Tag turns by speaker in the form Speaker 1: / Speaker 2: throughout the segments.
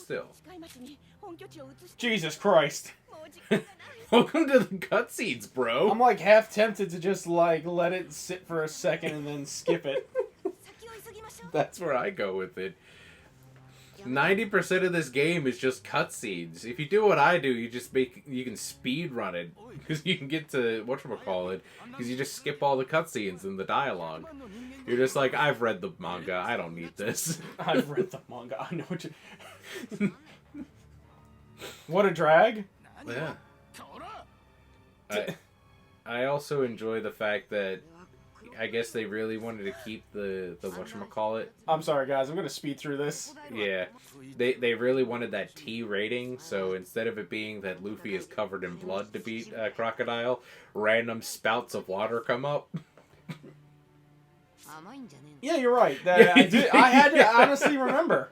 Speaker 1: still.
Speaker 2: Jesus Christ.
Speaker 1: Welcome to the cutscenes, bro.
Speaker 2: I'm like half tempted to just like let it sit for a second and then skip it.
Speaker 1: That's where I go with it. 90% of this game is just cutscenes. If you do what I do, you can speed run it because you can get to whatchamacallit, because you just skip all the cutscenes and the dialogue. You're just like, I've read the manga, I don't need this.
Speaker 2: I've read the manga. I know what you. What a drag.
Speaker 1: Yeah. I also enjoy the fact that I guess they really wanted to keep the whatchamacallit.
Speaker 2: I'm sorry, guys. I'm gonna speed through this.
Speaker 1: Yeah. They really wanted that T rating, so instead of it being that Luffy is covered in blood to beat Crocodile, random spouts of water come up.
Speaker 2: Yeah, you're right. I had to honestly remember.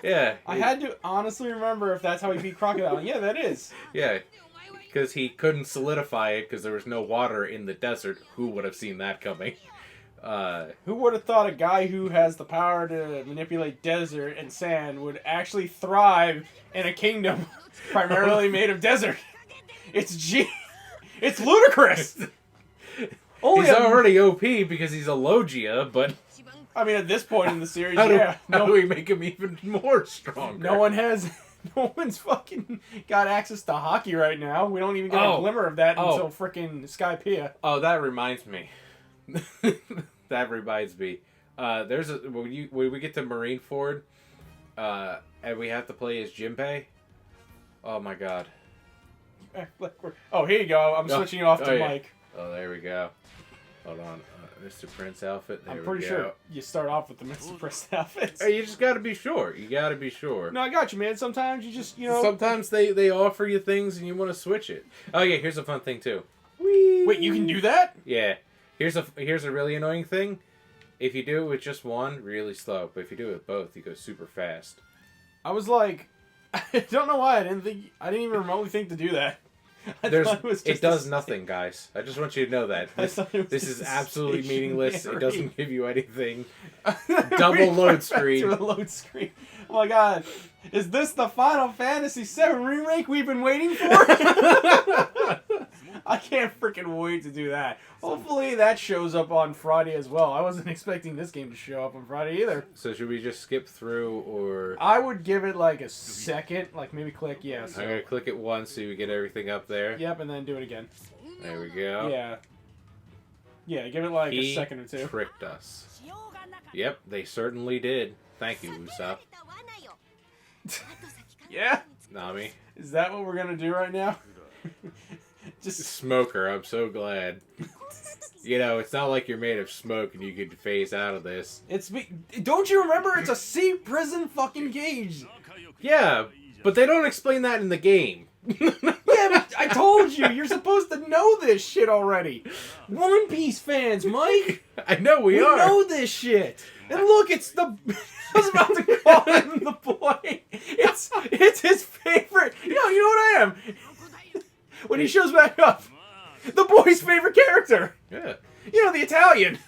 Speaker 1: Yeah.
Speaker 2: I had to honestly remember if that's how he beat Crocodile. And yeah, that is.
Speaker 1: Yeah. Because he couldn't solidify it because there was no water in the desert. Who would have seen that coming?
Speaker 2: Who would have thought a guy who has the power to manipulate desert and sand would actually thrive in a kingdom primarily made of desert? It's ludicrous.
Speaker 1: He's already OP because he's a Logia, but
Speaker 2: I mean, at this point in the series,
Speaker 1: how
Speaker 2: yeah.
Speaker 1: do we make him even more stronger?
Speaker 2: No one's fucking got access to hockey right now. We don't even get a glimmer of that until frickin' Skypiea.
Speaker 1: Oh, that reminds me. There's when we get to Marineford, and we have to play as Jinbei. Oh my god.
Speaker 2: Oh, here you go. I'm switching it off to Mike.
Speaker 1: Oh, there we go. Hold on. Mr. Prince outfit. There
Speaker 2: I'm pretty sure you start off with the Mr. Prince outfits.
Speaker 1: Hey, you just gotta be sure.
Speaker 2: No, I got you, man. Sometimes you just,
Speaker 1: Sometimes they offer you things and you want to switch it. Oh yeah, here's a fun thing too.
Speaker 2: Whee! Wait, you can do that?
Speaker 1: Yeah. Here's a really annoying thing. If you do it with just one, really slow. But if you do it with both, you go super fast.
Speaker 2: I was like, I don't know why I didn't even remotely think to do that.
Speaker 1: It does nothing, guys. I just want you to know that. This is absolutely meaningless. It doesn't give you anything. Double load screen.
Speaker 2: To a load screen. Oh my god. Is this the Final Fantasy VII remake we've been waiting for? I can't freaking wait to do that. Hopefully that shows up on Friday as well. I wasn't expecting this game to show up on Friday either.
Speaker 1: So should we just skip through, or...
Speaker 2: I would give it like a second, like maybe click yes.
Speaker 1: I'm going to click it once so we get everything up there.
Speaker 2: Yep, and then do it again.
Speaker 1: There we go.
Speaker 2: Yeah. Yeah, give it like a second or two.
Speaker 1: He tricked us. Yep, they certainly did. Thank you, Usopp.
Speaker 2: Yeah?
Speaker 1: Nami.
Speaker 2: Is that what we're going to do right now?
Speaker 1: Just Smoker, I'm so glad. It's not like you're made of smoke and you could phase out of this.
Speaker 2: Don't you remember? It's a sea prison fucking cage.
Speaker 1: Yeah, but they don't explain that in the game.
Speaker 2: Yeah, but I told you, you're supposed to know this shit already. One Piece fans, Mike.
Speaker 1: I know we are.
Speaker 2: We know this shit. And look, it's the... I was about to call him the boy. It's his favorite. You know what I am. When he shows back up. The boy's favorite character.
Speaker 1: Yeah.
Speaker 2: The Italian.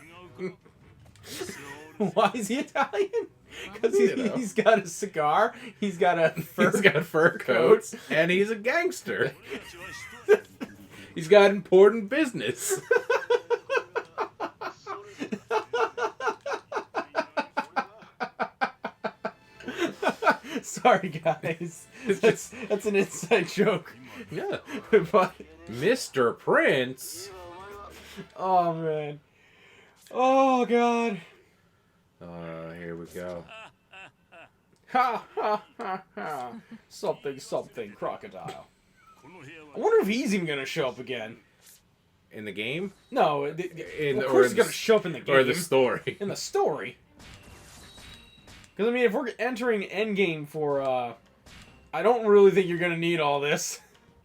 Speaker 2: Why is he Italian? Because he's got a cigar. He's got a
Speaker 1: fur coat. And he's a gangster. He's got important business.
Speaker 2: Sorry, guys. That's an inside joke.
Speaker 1: Yeah.
Speaker 2: But
Speaker 1: Mr. Prince.
Speaker 2: Oh, man. Oh, God.
Speaker 1: Here we go.
Speaker 2: Ha, ha, ha, ha. Something, crocodile. I wonder if he's even going to show up again.
Speaker 1: In the game?
Speaker 2: No, of course he's going to show up in the game.
Speaker 1: Or the story.
Speaker 2: In the story. Because, I mean, if we're entering Endgame for, I don't really think you're going to need all this.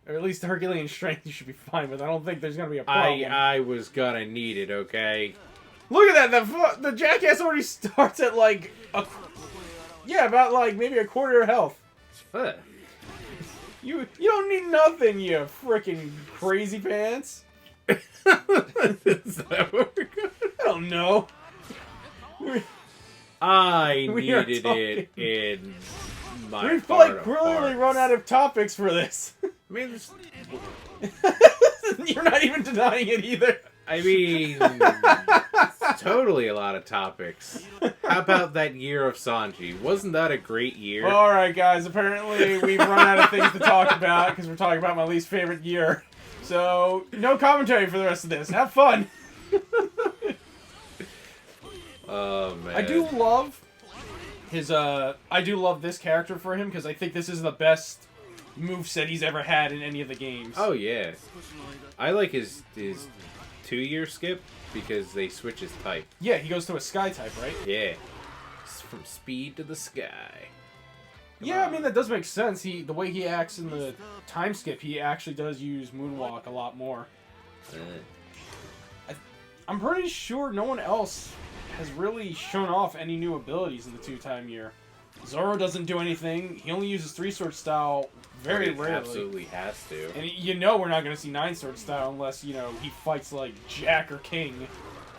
Speaker 2: Or at least Herculean strength you should be fine with. I don't think there's going to be a problem.
Speaker 1: I was going to need it, okay?
Speaker 2: Look at that! The jackass already starts at, like, about, like, maybe a quarter of health.
Speaker 1: Huh.
Speaker 2: You don't need nothing, you freaking crazy pants.
Speaker 1: Is that what we're going?
Speaker 2: I don't know.
Speaker 1: I needed it in my
Speaker 2: We've
Speaker 1: heart
Speaker 2: like
Speaker 1: of
Speaker 2: really
Speaker 1: hearts.
Speaker 2: run out of topics for this.
Speaker 1: I mean, there's-
Speaker 2: You're not even denying it either.
Speaker 1: I mean, it's totally a lot of topics. How about that year of Sanji? Wasn't that a great year?
Speaker 2: Well, all right, guys. Apparently, we've run out of things to talk about because we're talking about my least favorite year. So, no commentary for the rest of this. Have fun.
Speaker 1: Oh man,
Speaker 2: I do love his. I do love this character for him because I think this is the best moveset he's ever had in any of the games.
Speaker 1: Oh yeah, I like his 2-year skip because they switch his type.
Speaker 2: Yeah, he goes to a sky type, right?
Speaker 1: Yeah, it's from speed to the sky.
Speaker 2: Yeah, I mean that does make sense. The way he acts in the time skip, he actually does use Moonwalk a lot more. I'm pretty sure no one else has really shown off any new abilities in the 2-time year. Zoro doesn't do anything. He only uses 3-sword style very
Speaker 1: He
Speaker 2: rarely.
Speaker 1: absolutely has to.
Speaker 2: And you know we're not going to see 9-sword style unless, you know, he fights like Jack or King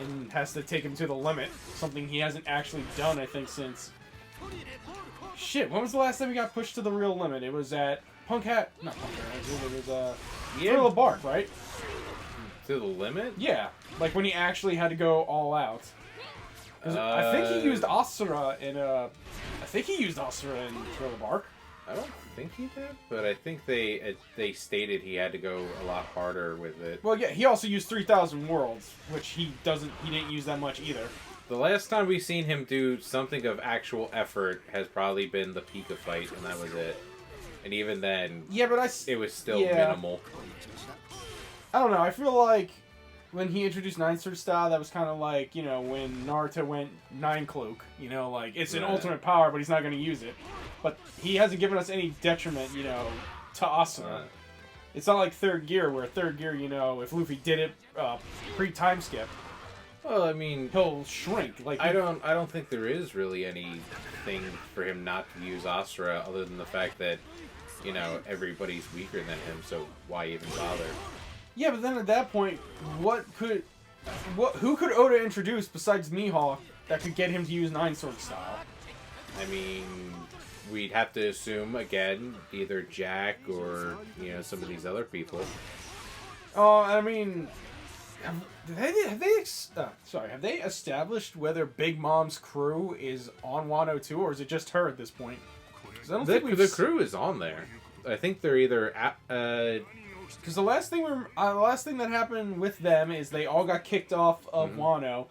Speaker 2: and has to take him to the limit. Something he hasn't actually done, I think, since... Shit, when was the last time he got pushed to the real limit? It was at Not Punk Hat, it was, Thriller Bark, right?
Speaker 1: To the limit?
Speaker 2: Yeah, like when he actually had to go all out. 'Cause I think he used Asura in Thriller Bark.
Speaker 1: I don't think he did, but I think they stated he had to go a lot harder with it.
Speaker 2: Well, yeah, he also used 3,000 Worlds, which he didn't use that much either.
Speaker 1: The last time we've seen him do something of actual effort has probably been the Pika fight, and that was it. And even then,
Speaker 2: Yeah, but
Speaker 1: it was still
Speaker 2: yeah.
Speaker 1: minimal.
Speaker 2: I don't know, I feel like when he introduced 9-sword style, that was kind of like, you know, when Naruto went 9-cloak. You know, like, it's an
Speaker 1: Right.
Speaker 2: ultimate power, but he's not going to use it. But he hasn't given us any detriment, you know, to Asuna. It's not like Third Gear, where Third Gear, you know, if Luffy did it pre-time skip,
Speaker 1: Well, I mean,
Speaker 2: he'll shrink. Like
Speaker 1: I don't think there is really anything for him not to use Asura other than the fact that, you know, everybody's weaker than him, so why even bother?
Speaker 2: Yeah, but then at that point, who could Oda introduce besides Mihawk that could get him to use 9-sword style?
Speaker 1: I mean, we'd have to assume, again, either Jack or, you know, some of these other people.
Speaker 2: I mean, have they established whether Big Mom's crew is on Wano too, or is it just her at this point? 'Cause I don't think
Speaker 1: The crew is on there. I think they're either
Speaker 2: because the last thing that happened with them is they all got kicked off of Wano,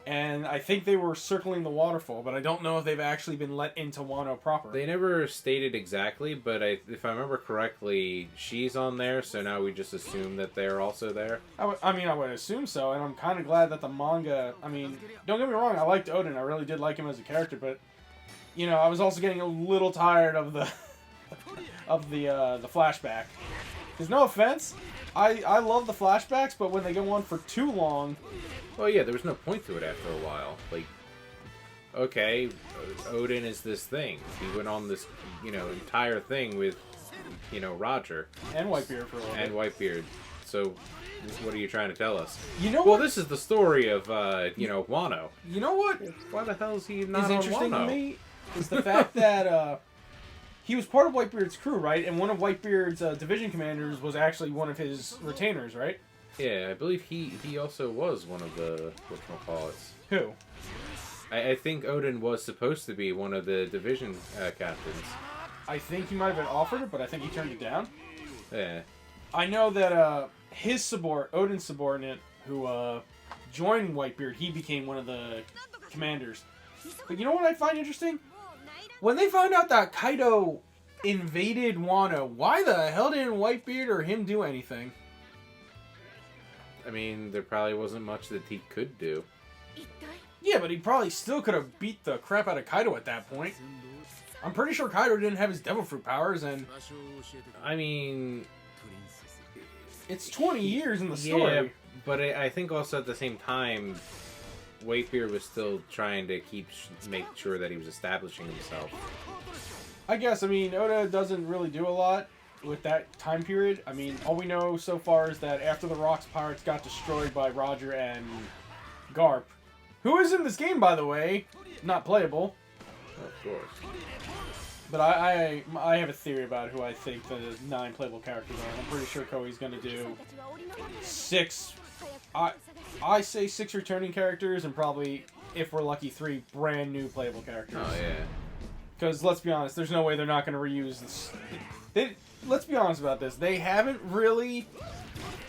Speaker 2: and I think they were circling the waterfall, but I don't know if they've actually been let into Wano proper.
Speaker 1: They never stated exactly, but if I remember correctly, she's on there, so now we just assume that they're also there.
Speaker 2: I would assume so, and I'm kind of glad that the manga... I mean, don't get me wrong, I liked Odin. I really did like him as a character, but, you know, I was also getting a little tired of the the flashback. Because no offense, I love the flashbacks, but when they go on for too long...
Speaker 1: Well, yeah, there was no point to it after a while. Like, okay, Odin is this thing. He went on this, you know, entire thing with, you know, Roger.
Speaker 2: And Whitebeard for a little
Speaker 1: And
Speaker 2: bit.
Speaker 1: Whitebeard. So, what are you trying to tell us?
Speaker 2: You know
Speaker 1: Well,
Speaker 2: what?
Speaker 1: this is the story of, you know, Wano.
Speaker 2: You know what
Speaker 1: Why the hell is he not
Speaker 2: is
Speaker 1: on
Speaker 2: interesting
Speaker 1: Wano?
Speaker 2: to me is the fact that he was part of Whitebeard's crew, right? And one of Whitebeard's division commanders was actually one of his retainers, right?
Speaker 1: Yeah, I believe he also was one of the whatchamacallits.
Speaker 2: Who?
Speaker 1: I think Odin was supposed to be one of the division captains.
Speaker 2: I think he might have been offered it, but I think he turned it down.
Speaker 1: Yeah.
Speaker 2: I know that Odin's subordinate, who joined Whitebeard, he became one of the commanders. But you know what I find interesting? When they found out that Kaido invaded Wano, why the hell didn't Whitebeard or him do anything?
Speaker 1: I mean, there probably wasn't much that he could do.
Speaker 2: Yeah, but he probably still could have beat the crap out of Kaido at that point. I'm pretty sure Kaido didn't have his Devil Fruit powers, and
Speaker 1: I mean,
Speaker 2: it's 20 years in the story.
Speaker 1: yeah, but I think also at the same time, Whitebeard was still trying to make sure that he was establishing himself.
Speaker 2: I guess, I mean, Oda doesn't really do a lot with that time period. I mean, all we know so far is that after the Rocks Pirates got destroyed by Roger and Garp, who is in this game, by the way, not playable.
Speaker 1: Of course.
Speaker 2: But I have a theory about who I think the 9 playable characters are. I'm pretty sure Koei's going to do 6. I say 6 returning characters and probably, if we're lucky, 3 brand new playable characters.
Speaker 1: Oh yeah.
Speaker 2: Because let's be honest, there's no way they're not going to reuse this. Let's be honest about this. They haven't really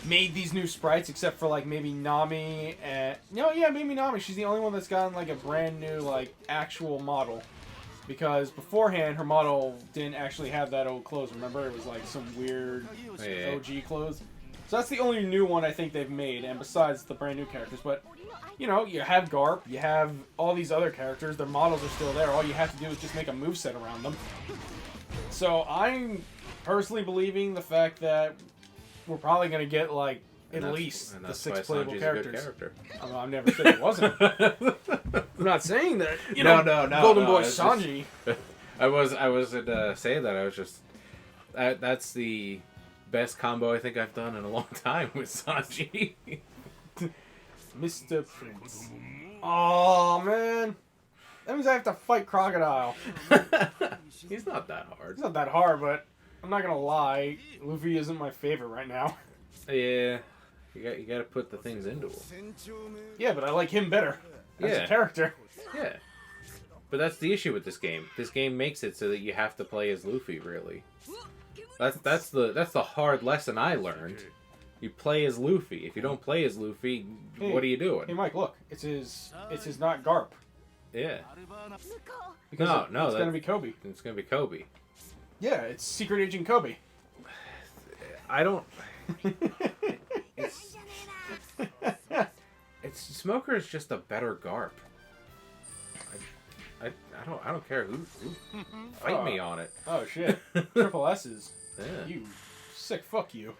Speaker 2: made these new sprites except for like maybe Nami and maybe Nami. She's the only one that's gotten like a brand new like actual model. Because beforehand, her model didn't actually have that old clothes. Remember, it was like some weird OG clothes. So that's the only new one I think they've made, and besides the brand new characters. But, you know, you have Garp, you have all these other characters, their models are still there. All you have to do is just make a moveset around them. So I'm personally believing the fact that we're probably going to get, like, at least the 6 playable characters. I've never said it wasn't. I'm not saying that. You know, Golden Boy Sanji.
Speaker 1: I wasn't saying that. I was just that's the best combo I think I've done in a long time with Sanji.
Speaker 2: Mr. Prince. Oh man, that means I have to fight Crocodile.
Speaker 1: He's not that hard.
Speaker 2: It's not that hard, but I'm not gonna lie, Luffy isn't my favorite right now.
Speaker 1: Yeah. You got to put the things into him.
Speaker 2: Yeah, but I like him better as a character.
Speaker 1: Yeah. But that's the issue with this game. This game makes it so that you have to play as Luffy, really. That's the hard lesson I learned. You play as Luffy. If you don't play as Luffy, what are you doing?
Speaker 2: Hey Mike, look. It's his not Garp.
Speaker 1: Yeah.
Speaker 2: Because it's gonna be Kobe.
Speaker 1: It's gonna be Kobe.
Speaker 2: Yeah, it's Secret Agent Kobe.
Speaker 1: I don't It's Smoker is just a better Garp. I don't care who fight me on it.
Speaker 2: Oh shit. Triple S's.
Speaker 1: Yeah.
Speaker 2: You sick fuck you.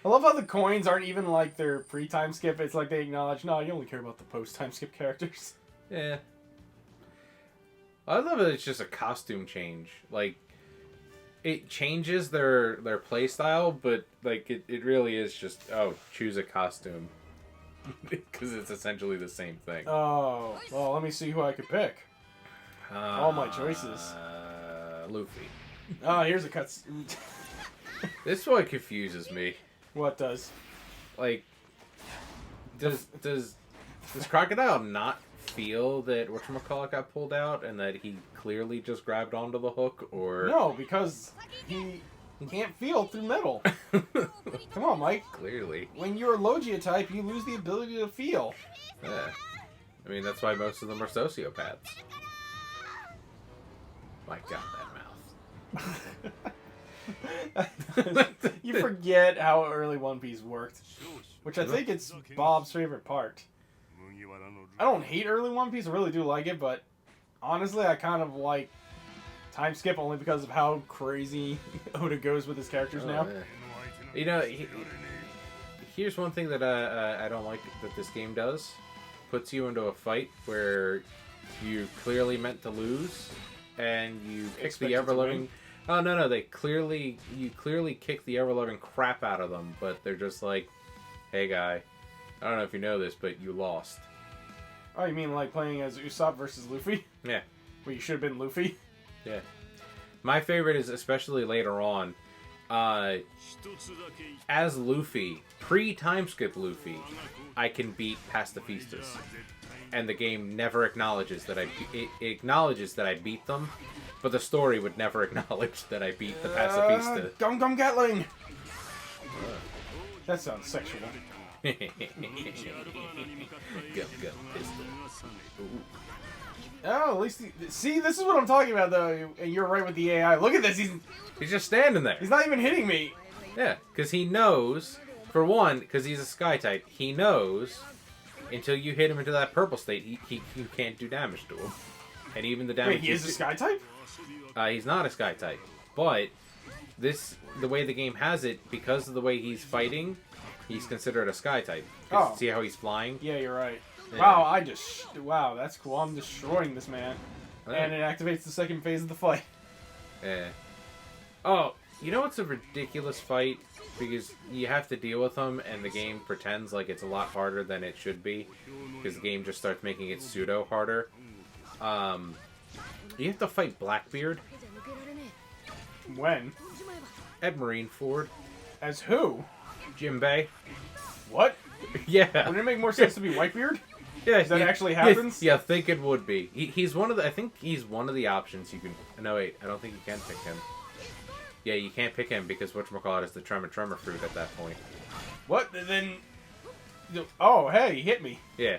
Speaker 2: I love how the coins aren't even like their pre-time skip. It's like they acknowledge, no, you only care about the post-time skip characters.
Speaker 1: Yeah. I love that it's just a costume change. Like, it changes their play style, but like it really is just, oh, choose a costume. Because it's essentially the same thing.
Speaker 2: Oh, well, let me see who I could pick. All my choices.
Speaker 1: Luffy.
Speaker 2: Oh, here's a cut.
Speaker 1: This one confuses me.
Speaker 2: What does?
Speaker 1: Like, does Crocodile not feel that whatchamacallit got pulled out and that he clearly just grabbed onto the hook, or
Speaker 2: no, because he can't feel through metal. Come on, Mike.
Speaker 1: Clearly.
Speaker 2: When you're a Logia type, you lose the ability to feel.
Speaker 1: Yeah. I mean, that's why most of them are sociopaths. My God, that mouth.
Speaker 2: You forget how early One Piece worked. Which I think it's Bob's favorite part. I don't hate early One Piece, I really do like it, but honestly, I kind of like time skip only because of how crazy Oda goes with his characters now.
Speaker 1: Yeah. You know, here's one thing that I don't like that this game does. Puts you into a fight where you clearly meant to lose, and you kick the ever-loving... Oh, no, you clearly kick the ever-loving crap out of them, but they're just like, hey, guy, I don't know if you know this, but you lost.
Speaker 2: Oh, you mean like playing as Usopp versus Luffy?
Speaker 1: Yeah.
Speaker 2: Where you should have been Luffy?
Speaker 1: Yeah. My favorite is especially later on. As Luffy, pre-time skip Luffy, I can beat Pacifistas. And the game never acknowledges that it acknowledges that I beat them, but the story would never acknowledge that I beat the Pacifista.
Speaker 2: Gum Gum Gatling! That sounds sexual.
Speaker 1: Gum Gum Pistol. Ooh.
Speaker 2: Oh, at least see, this is what I'm talking about, though. And you're right with the AI. Look at this.
Speaker 1: He's just standing there.
Speaker 2: He's not even hitting me.
Speaker 1: Yeah, because he knows. For one, because he's a Sky type, he knows until you hit him into that purple state, you can't do damage to him. And even the damage.
Speaker 2: Wait, he is a Sky type?
Speaker 1: He's not a Sky type, but the way the game has it, because of the way he's fighting, he's considered a Sky type.
Speaker 2: Oh.
Speaker 1: See how he's flying?
Speaker 2: Yeah, you're right.
Speaker 1: Yeah.
Speaker 2: Wow, that's cool. I'm destroying this man. And it activates the second phase of the fight.
Speaker 1: Yeah. Oh, you know what's a ridiculous fight? Because you have to deal with them, and the game pretends like it's a lot harder than it should be. Because the game just starts making it pseudo harder. You have to fight Blackbeard
Speaker 2: When?
Speaker 1: at Marineford.
Speaker 2: As who?
Speaker 1: Jimbei.
Speaker 2: What?
Speaker 1: Yeah.
Speaker 2: Wouldn't it make more sense to be Whitebeard?
Speaker 1: Yeah,
Speaker 2: That actually happens?
Speaker 1: Yeah, I think it would be. He's one of the. I think he's one of the options you can. No, wait. I don't think you can pick him. Yeah, you can't pick him because whatchamacallit is the Tremor fruit at that point.
Speaker 2: What? Then... Oh, hey, he hit me.
Speaker 1: Yeah.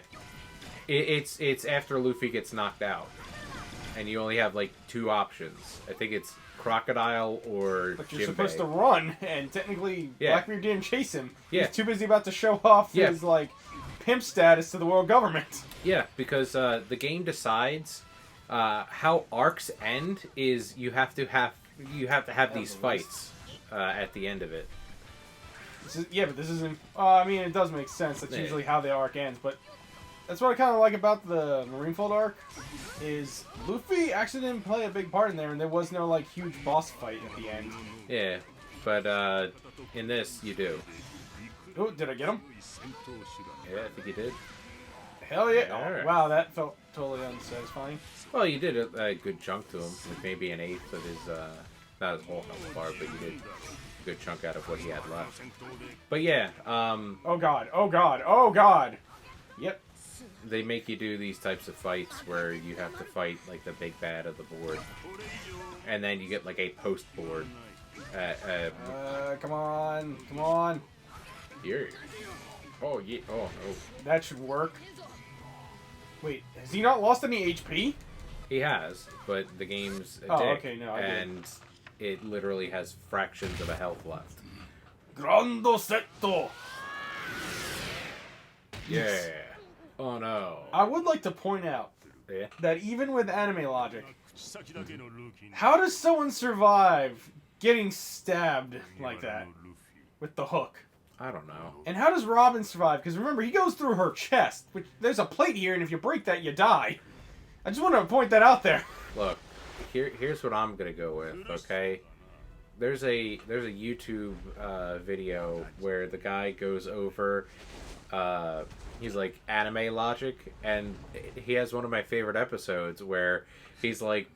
Speaker 1: It's after Luffy gets knocked out. And you only have, like, 2 options. I think it's Crocodile or
Speaker 2: But you're
Speaker 1: Jimbei.
Speaker 2: supposed to run, and technically
Speaker 1: Yeah.
Speaker 2: Blackbeard didn't chase him.
Speaker 1: Yeah.
Speaker 2: He's too busy about to show off
Speaker 1: Yeah.
Speaker 2: his, like, pimp status to the world government.
Speaker 1: Yeah, because the game decides how arcs end is you have to have these fights at the end of it.
Speaker 2: Yeah, but this isn't... I mean, it does make sense. That's
Speaker 1: Yeah.
Speaker 2: usually how the arc ends, but... That's what I kind of like about the Marineford arc, is Luffy actually didn't play a big part in there, and there was no, like, huge boss fight at the end.
Speaker 1: Yeah, but in this you do.
Speaker 2: Oh, did I get him?
Speaker 1: Yeah, I think you did.
Speaker 2: Hell yeah.
Speaker 1: Alright.
Speaker 2: Oh, wow, that felt totally unsatisfying.
Speaker 1: Well, you did a good chunk to him, like maybe an eighth of his, not his whole health bar, but you did a good chunk out of what he had left. But yeah,
Speaker 2: Oh god, oh god, oh god! Yep.
Speaker 1: they make you do these types of fights where you have to fight like the big bad of the board, and then you get like a post board.
Speaker 2: Come on, come on.
Speaker 1: Here. Oh yeah. Oh no.
Speaker 2: That should work. Wait, has he not lost any HP?
Speaker 1: He has, but the game's a
Speaker 2: Oh,
Speaker 1: dick,
Speaker 2: okay, no, I get it.
Speaker 1: and it literally has fractions of a health left.
Speaker 2: Grando Setto!
Speaker 1: Yeah. Oh no.
Speaker 2: I would like to point out
Speaker 1: Yeah.
Speaker 2: that even with anime logic, how does someone survive getting stabbed like that with the hook?
Speaker 1: I don't know.
Speaker 2: And how does Robin survive? Because remember, he goes through her chest, which there's a plate here, and if you break that, you die. I just want to point that out there.
Speaker 1: Look, here's what I'm gonna go with. Okay. There's a YouTube video where the guy goes over. He's like anime logic, and he has one of my favorite episodes where he's like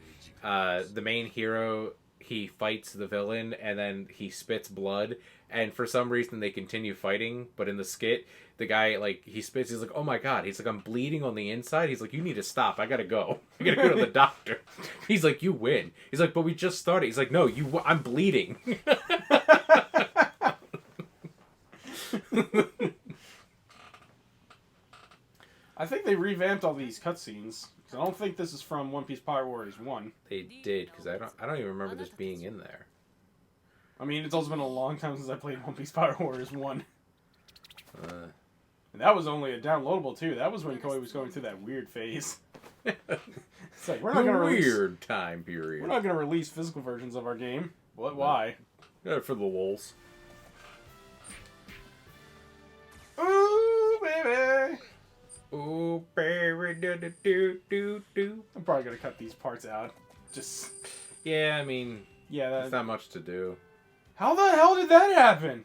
Speaker 1: the main hero. He fights the villain, and then he spits blood, and for some reason they continue fighting. But in the skit, the guy like he spits. He's like, "Oh my god!" He's like, "I'm bleeding on the inside." He's like, "You need to stop. I gotta go. I gotta go to the doctor." He's like, "You win." He's like, "But we just started." He's like, "No, I'm bleeding."
Speaker 2: I think they revamped all these cutscenes. I don't think this is from One Piece Pirate Warriors 1.
Speaker 1: They did, because I don't even remember this being in there.
Speaker 2: I mean, it's also been a long time since I played One Piece Pirate Warriors 1. And that was only a downloadable, too. That was when Koei was going through that weird phase. It's like, we're not going to release...
Speaker 1: Weird time period.
Speaker 2: We're not going to release physical versions of our game. What? Why?
Speaker 1: Yeah, for the lulz.
Speaker 2: Ooh, baby!
Speaker 1: Ooh, baby, do.
Speaker 2: I'm probably going to cut these parts out. Just...
Speaker 1: Yeah, I mean,
Speaker 2: Yeah,
Speaker 1: there's not much to do.
Speaker 2: How the hell did that happen?